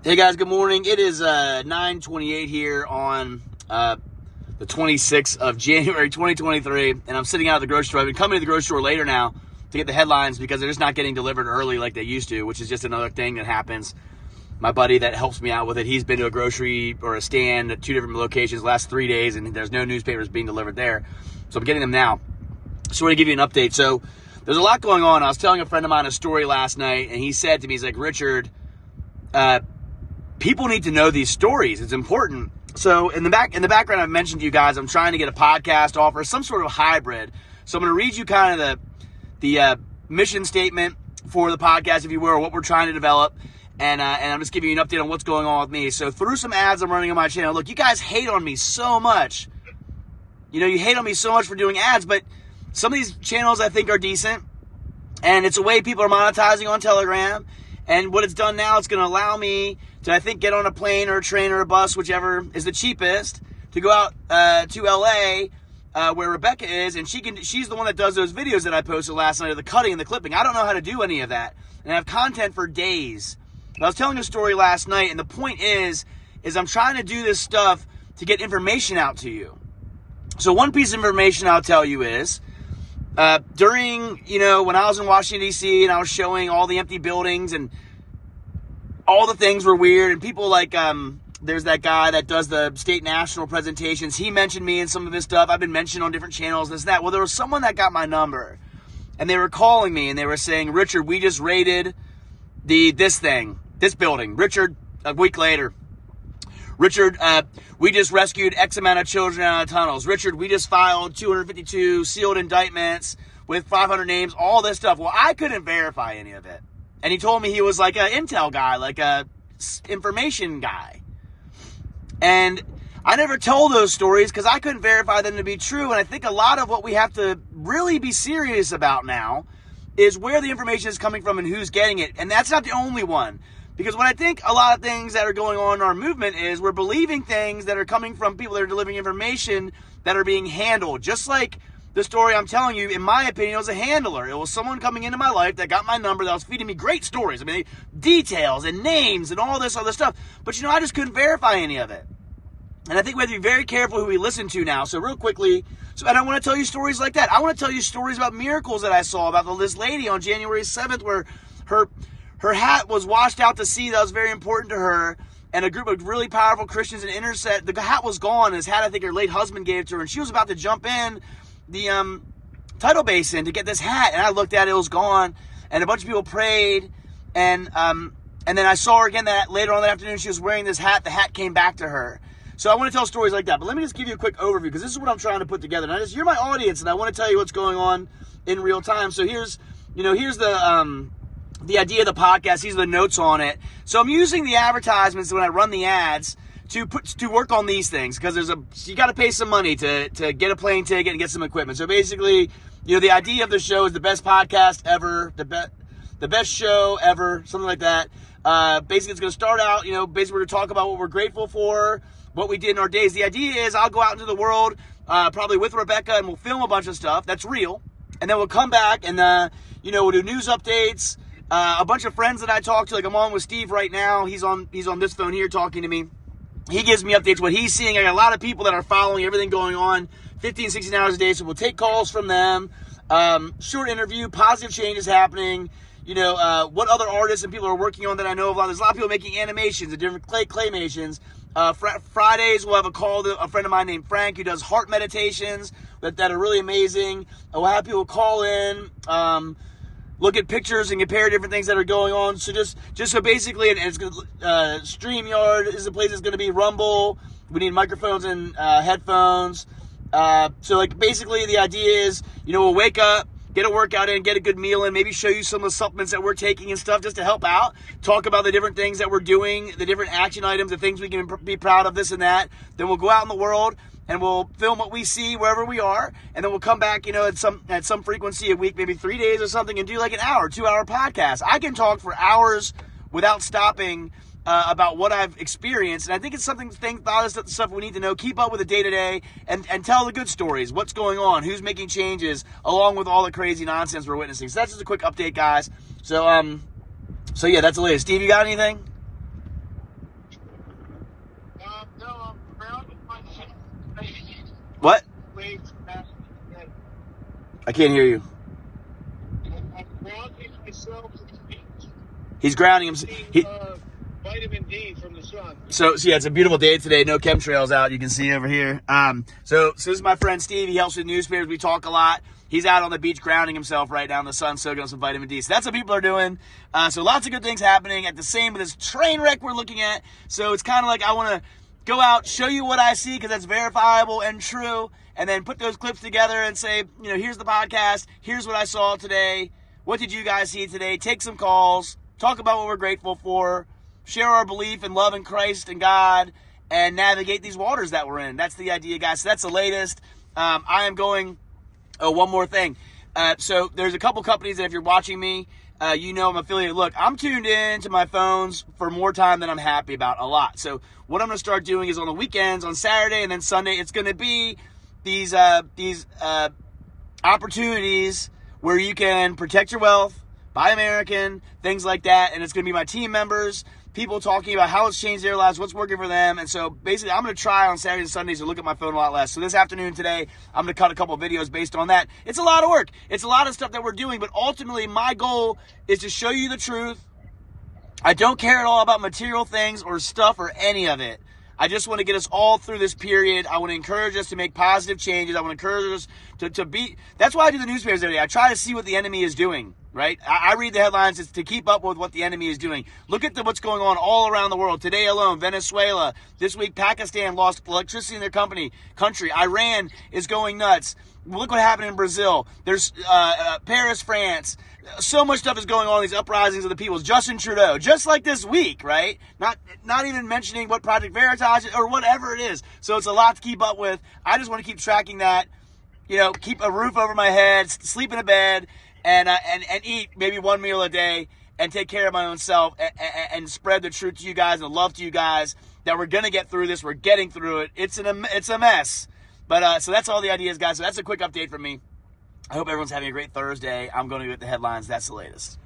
Hey guys, good morning. It is 9:28 here on the 26th of January 2023, and I'm sitting out at the grocery store. I've been coming to the grocery store later now to get the headlines because they're just not getting delivered early like they used to, which is just another thing that happens. My buddy that helps me out with it, he's been to a grocery or a stand at 2 different locations the last 3 days, and there's no newspapers being delivered there. So I'm getting them now. So I want to give you an update. So there's a lot going on. I was telling a friend of mine a story last night, and he said to me, he's like, Richard, people need to know these stories. It's important. So in the background, I've mentioned to you guys, I'm trying to get a podcast offer, some sort of hybrid. So I'm going to read you kind of the mission statement for the podcast, if you will, or what we're trying to develop. And I'm just giving you an update on what's going on with me. So through some ads I'm running on my channel, look, you guys hate on me so much. You know, you hate on me so much for doing ads, but some of these channels I think are decent. And it's a way people are monetizing on Telegram. And what it's done now, it's going to allow me to, I think, get on a plane or a train or a bus, whichever is the cheapest, to go out to LA where Rebecca is, and she's the one that does those videos that I posted last night of the cutting and the clipping. I don't know how to do any of that, and I have content for days. I was telling a story last night, and the point is I'm trying to do this stuff to get information out to you. So one piece of information I'll tell you is, during, when I was in Washington, D.C., and I was showing all the empty buildings and all the things were weird, and people like, there's that guy that does the state national presentations. He mentioned me in some of his stuff. I've been mentioned on different channels, this, that. Well, there was someone that got my number, and they were calling me, and they were saying, Richard, we just raided this building. Richard, a week later. Richard, we just rescued X amount of children out of tunnels. Richard, we just filed 252 sealed indictments with 500 names, all this stuff. Well, I couldn't verify any of it. And he told me he was like an intel guy, like a information guy. And I never told those stories because I couldn't verify them to be true. And I think a lot of what we have to really be serious about now is where the information is coming from and who's getting it. And that's not the only one. Because what I think a lot of things that are going on in our movement is we're believing things that are coming from people that are delivering information that are being handled. Just like the story I'm telling you, in my opinion, it was a handler. It was someone coming into my life that got my number, that was feeding me great stories. I mean, details and names and all this other stuff. But, I just couldn't verify any of it. And I think we have to be very careful who we listen to now. So real quickly, and I want to tell you stories like that. I want to tell you stories about miracles that I saw, about this lady on January 7th where her hat was washed out to sea. That was very important to her. And a group of really powerful Christians in Interset, the hat was gone. His hat, I think her late husband gave to her. And she was about to jump in the tidal basin to get this hat. And I looked at it, it was gone. And a bunch of people prayed. And then I saw her again later on that afternoon. She was wearing this hat. The hat came back to her. So I want to tell stories like that. But let me just give you a quick overview because this is what I'm trying to put together. Now, you're my audience, and I want to tell you what's going on in real time. So here's the idea of the podcast. These are the notes on it. So I'm using the advertisements when I run the ads to work on these things because you got to pay some money to get a plane ticket and get some equipment. So basically, the idea of the show is the best podcast ever, the best show ever, something like that. Basically, it's going to start out, basically we're going to talk about what we're grateful for, what we did in our days. The idea is I'll go out into the world, probably with Rebecca, and we'll film a bunch of stuff that's real. And then we'll come back and, we'll do news updates. A bunch of friends that I talk to, like I'm on with Steve right now. He's on this phone here talking to me. He gives me updates, what he's seeing. I got a lot of people that are following everything going on 15, 16 hours a day. So we'll take calls from them. Short interview, positive change is happening. What other artists and people are working on that I know of. There's a lot of people making animations and different claymations. Fridays we'll have a call to a friend of mine named Frank who does heart meditations that are really amazing. We'll have people call in, look at pictures and compare different things that are going on. So just so basically, and it's StreamYard is the place that's going to be. Rumble. We need microphones and headphones. So basically the idea is, we'll wake up, get a workout in, get a good meal in, maybe show you some of the supplements that we're taking and stuff just to help out. Talk about the different things that we're doing, the different action items, the things we can be proud of, this and that. Then we'll go out in the world and we'll film what we see wherever we are. And then we'll come back, at some frequency a week, maybe 3 days or something, and do like an hour, 2-hour podcast. I can talk for hours without stopping about what I've experienced. And I think it's something, a lot of stuff we need to know, keep up with the day-to-day, and tell the good stories, what's going on, who's making changes, along with all the crazy nonsense we're witnessing. So that's just a quick update, guys. So yeah, that's the latest. Steve, you got anything? I can't hear you. I'm grounding myself to the beach. He's grounding himself. Vitamin D from the sun. So yeah, it's a beautiful day today. No chemtrails out. You can see over here. So this is my friend Steve. He helps with newspapers. We talk a lot. He's out on the beach grounding himself right now in the sun, soaking up some vitamin D. So that's what people are doing. So lots of good things happening at the same with this train wreck we're looking at. So it's kind of like I want to go out, show you what I see because that's verifiable and true, and then put those clips together and say, here's the podcast. Here's what I saw today. What did you guys see today? Take some calls. Talk about what we're grateful for. Share our belief and love in Christ and God and navigate these waters that we're in. That's the idea, guys. So that's the latest. I am going... Oh, one more thing. So there's a couple companies that if you're watching me, I'm affiliated. Look, I'm tuned in to my phones for more time than I'm happy about a lot. So what I'm going to start doing is on the weekends, on Saturday and then Sunday, it's going to be these opportunities where you can protect your wealth, buy American, things like that. And it's going to be my team members, people talking about how it's changed their lives, what's working for them. And so basically I'm going to try on Saturdays and Sundays to look at my phone a lot less. So this afternoon today, I'm going to cut a couple of videos based on that. It's a lot of work. It's a lot of stuff that we're doing, but ultimately my goal is to show you the truth. I don't care at all about material things or stuff or any of it. I just want to get us all through this period. I want to encourage us to make positive changes. I want to encourage us to be. That's why I do the newspapers every day. I try to see what the enemy is doing, right? I read the headlines. It's to keep up with what the enemy is doing. Look at what's going on all around the world. Today alone, Venezuela. This week, Pakistan lost electricity in their country. Iran is going nuts. Look what happened in Brazil. There's Paris, France. So much stuff is going on, these uprisings of the peoples. Justin Trudeau, just like this week, right? Not even mentioning what Project Veritas or whatever it is. So it's a lot to keep up with. I just want to keep tracking that, keep a roof over my head, sleep in a bed, and eat maybe one meal a day and take care of my own self and spread the truth to you guys and the love to you guys that we're going to get through this. We're getting through it. It's a mess. But so that's all the ideas, guys. So that's a quick update from me. I hope everyone's having a great Thursday. I'm going to get the headlines. That's the latest.